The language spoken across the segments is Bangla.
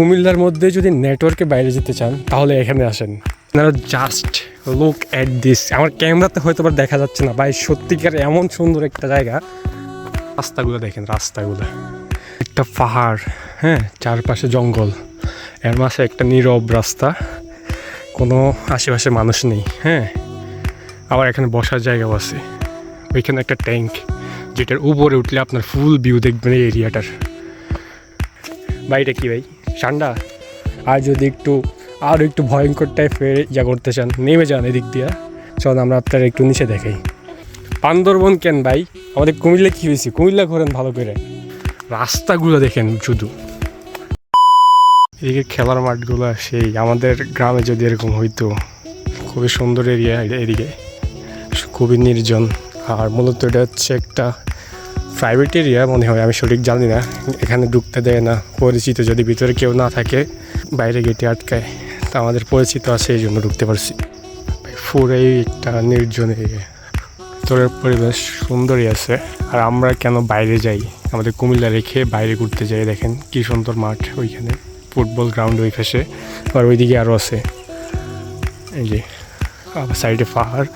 কুমিল্লার মধ্যে যদি নেটওয়ার্কে বাইরে যেতে চান তাহলে এখানে আসেন। আপনারা জাস্ট লুক অ্যাট দিস। আমার ক্যামেরাতে হয়তো আবার দেখা যাচ্ছে না ভাই, সত্যিকার এমন সুন্দর একটা জায়গা। রাস্তাগুলো দেখেন, রাস্তাগুলো একটা পাহাড়, হ্যাঁ, চারপাশে জঙ্গল, এর মাঝে একটা নীরব রাস্তা, কোনো আশেপাশে মানুষ নেই। হ্যাঁ, আবার এখানে বসার জায়গাও আছে। ওইখানে একটা ট্যাঙ্ক, যেটার উপরে উঠলে আপনার ফুল ভিউ দেখবেন এই এরিয়াটার। বাড়িটা কি ভাই ঠান্ডা? আর যদি আরও একটু ভয়ঙ্কর টাইপের ইয়া করতে চান, নেমে যান এদিক দিয়ে। চল আমরা আপনার একটু নিচে দেখাই। বান্দরবন কেন ভাই, আমাদের কুমিল্লা কী হয়েছে? কুমিল্লা ঘোরেন ভালো করে, রাস্তাগুলো দেখেন শুধু। এদিকে খেলার মাঠগুলো সেই আমাদের গ্রামে যদি এরকম হইতো। খুবই সুন্দর এরিয়া এদিকে, খুবই নির্জন। আর মূলত এটা হচ্ছে একটা প্রাইভেট এরিয়া মনে হয়, আমি সঠিক জানি না। এখানে ঢুকতে দেয় না, পরিচিত যদি ভিতরে কেউ না থাকে বাইরে গেটে আটকায়। তা আমাদের পরিচিত আছে, এই জন্য ঢুকতে পারছি। পুরোই একটা নির্জন এরিয়া, ভিতরের পরিবেশ সুন্দরই আছে। আর আমরা কেন বাইরে যাই, আমাদের কুমিল্লা রেখে বাইরে ঘুরতে যাই। দেখেন কি সুন্দর মাঠ, ওইখানে ফুটবল গ্রাউন্ড ওই পাশে, আর ওইদিকে আরও আছে। এই যে আবার সাইডে পাহাড়।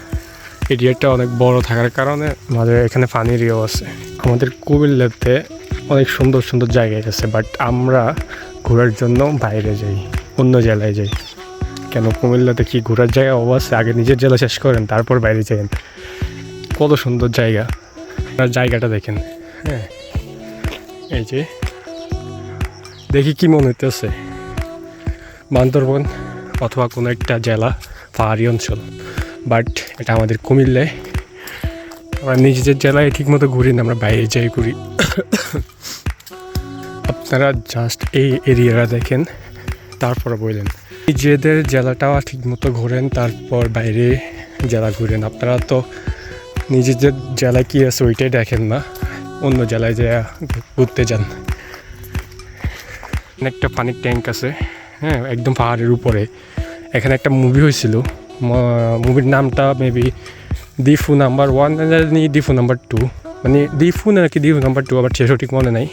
এরিয়াটা অনেক বড় থাকার কারণে আমাদের এখানে পানির ইয়েও আছে। আমাদের কুমিল্লাতে অনেক সুন্দর সুন্দর জায়গায় আছে, বাট আমরা ঘোরার জন্য বাইরে যাই, অন্য জেলায় যাই। কেন, কুমিল্লাতে কি ঘোরার জায়গা অবশ্যই আগে নিজের জেলা শেষ করেন, তারপর বাইরে যাবেন। কত সুন্দর জায়গা, আর জায়গাটা দেখেন। হ্যাঁ, এই যে দেখি কি মনে হইতেছে বান্দরবন অথবা কোনো একটা জেলা, পাহাড়ি অঞ্চল, বাট এটা আমাদের কুমিল্লায়। আমরা নিজেদের জেলায় ঠিকমতো ঘুরি না, আমরা বাইরে যাই ঘুরি। আপনারা জাস্ট এই এরিয়াটা দেখেন, তারপর বললেন নিজেদের জেলাটাও ঠিকমতো ঘোরেন, তারপর বাইরে জেলা ঘুরেন। আপনারা তো নিজেদের জেলায় কী আছে ওইটাই দেখেন না, অন্য জেলায় যে ঘুরতে যান। একটা পানির ট্যাঙ্ক আছে, হ্যাঁ, একদম পাহাড়ের উপরে। এখানে একটা মুভি হয়েছিল, মুভির নামটা maybe Diphu number 1 Diphu number 2, মানে দিফু নাকি দিফু নাম্বার 2, আবার সঠিক মনে নাই।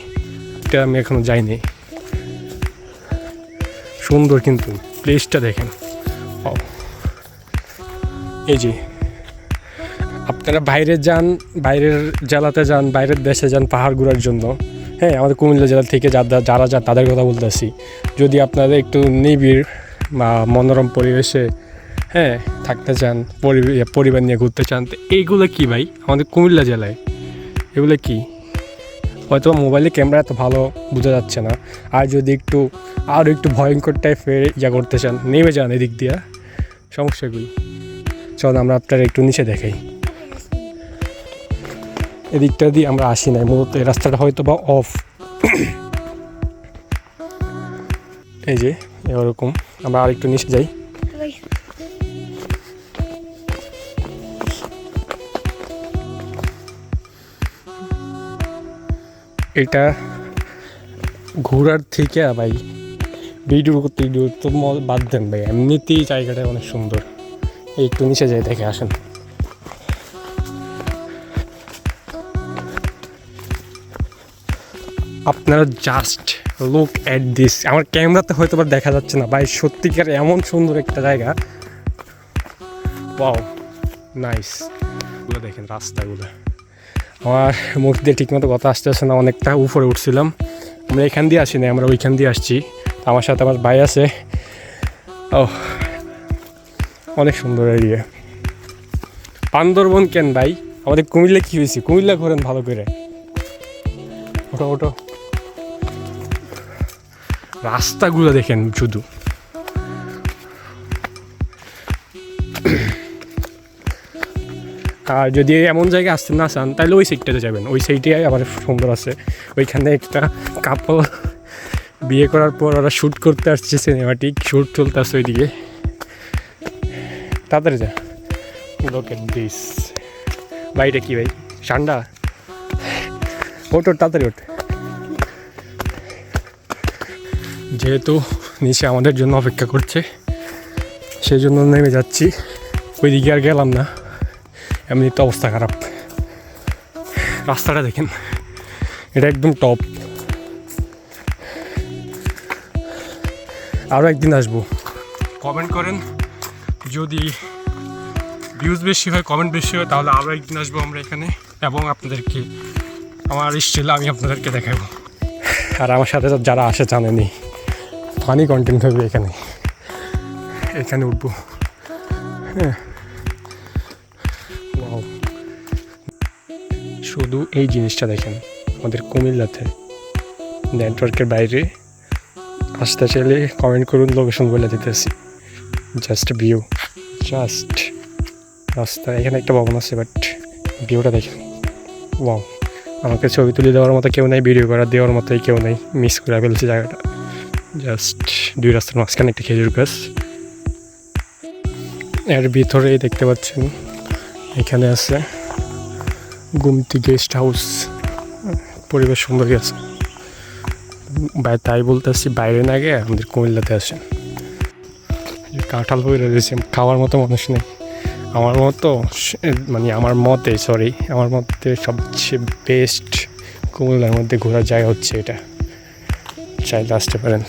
এটা আমি এখনও যাইনি। সুন্দর কিন্তু প্লেসটা দেখেন। এই যে আপনারা বাইরে যান, বাইরের জেলাতে যান, বাইরের দেশে যান পাহাড় ঘোরার জন্য। হ্যাঁ, আমাদের কুমিল্লা জেলা থেকে যারা যান তাদের কথা বলতেছি। যদি আপনারা একটু নিবিড় বা মনোরম পরিবেশে, হ্যাঁ, থাকতে চান, পরিবার নিয়ে ঘুরতে চান, তো এইগুলো কি ভাই আমাদের কুমিল্লা জেলায়? এগুলো কি? হয়তো মোবাইলে ক্যামেরা এত ভালো বোঝা যাচ্ছে না। আর যদি আরও একটু ভয়ঙ্কর টাইপের ইয়া করতে চান, নেমে যান এদিক দিয়ে, সমস্যাগুলি। চল আমরা আপনার একটু নিচে দেখাই। এদিকটা দিয়ে আমরা আসি নাই, মূলত এই রাস্তাটা হয়তো বা অফ। এই যে এরকম, আমরা আরেকটু নিচে যাই। এটা ঘোরার থেকে ভাই ভিডিও করতে তো বাদ দেন ভাই, এমনিতেই জায়গাটা অনেক সুন্দর। একটু নিচে যাই, দেখে আসেন। আপনারা জাস্ট লুক অ্যাট দিস। আমার ক্যামেরাতে হয়তো আবার দেখা যাচ্ছে না ভাই, সত্যিকার এমন সুন্দর একটা জায়গা। Wow, nice. এগুলো দেখেন রাস্তাগুলো। আমার মুখ দিয়ে ঠিকমতো কথা আসতেছে না, অনেকটা উপরে উঠছিলাম। আমরা এখান দিয়ে আসি না, আমরা ওইখান দিয়ে আসছি। আমার সাথে আমার ভাই আছে। ও, অনেক সুন্দর এরিয়া। বান্দরবন কেন ভাই, আমাদের কুমিল্লা কী হয়েছে? কুমিল্লা ঘোরেন ভালো করে, ওটো ওটো। রাস্তাগুলো দেখেন শুধু। আর যদি এমন জায়গায় আসতে না চান তাহলে ওই সাইডটাতে যাবেন, ওই সাইডে আবার সুন্দর আছে। ওইখানে একটা কাপল বিয়ে করার পর ওরা শ্যুট করতে আসছে, সিনেমাটিক শ্যুট চলতে আসছে ওইদিকে। তাড়াতাড়ি যা, লোক এট দিস। ভাইটা কি ভাই ঠান্ডা? ওঠ, তাড়াতাড়ি ওঠ। যেহেতু নিচে আমাদের জন্য অপেক্ষা করছে, সেই জন্য নেমে যাচ্ছি। ওইদিকে আর গেলাম না, এমনি তো অবস্থা খারাপ। রাস্তাটা দেখেন, এটা একদম টপ। আরও একদিন আসবো। কমেন্ট করেন, যদি ভিউজ বেশি হয়, কমেন্ট বেশি হয়, তাহলে আরও একদিন আসবো আমরা এখানে এবং আপনাদেরকে আমার স্টিল আমি আপনাদেরকে দেখাবো। আর আমার সাথে যারা আসে জানেনি, ফানি কন্টেন্ট হবে এখানে উঠবো। হ্যাঁ, শুধু এই জিনিসটা দেখেন, আমাদের কুমিল্লাতে নেটওয়ার্কের বাইরে আসতে চাইলে কমেন্ট করুন, লোকেশন বলে দিতেছি। জাস্ট ভিউ, জাস্ট রাস্তা, এখানে একটা ভবন আছে, বাট ভিউটা দেখেন। ওয়াও, আমাকে ছবি তুলে দেওয়ার মতো কেউ নেই, ভিডিও করা দেওয়ার মতোই কেউ নেই, মিস করে ফেলছি জায়গাটা। জাস্ট দুই রাস্তার মাঝখানে একটা খেজুর গাছ, এর ভিতরেই দেখতে পাচ্ছেন এখানে আছে গুমতি গেস্ট হাউস। পরিবেশ সুন্দরই আছে, তাই বলতেছি বাইরে না গিয়ে আমাদের কুমিল্লাতে আসেন। কাঁঠাল হয়ে রয়েছে, খাওয়ার মতো মানুষ নেই আমার মতো, মানে আমার মতে সবচেয়ে বেস্ট কুমিল্লার মধ্যে ঘোরার জায়গা হচ্ছে এটা, চাইলে আসতে পারেন।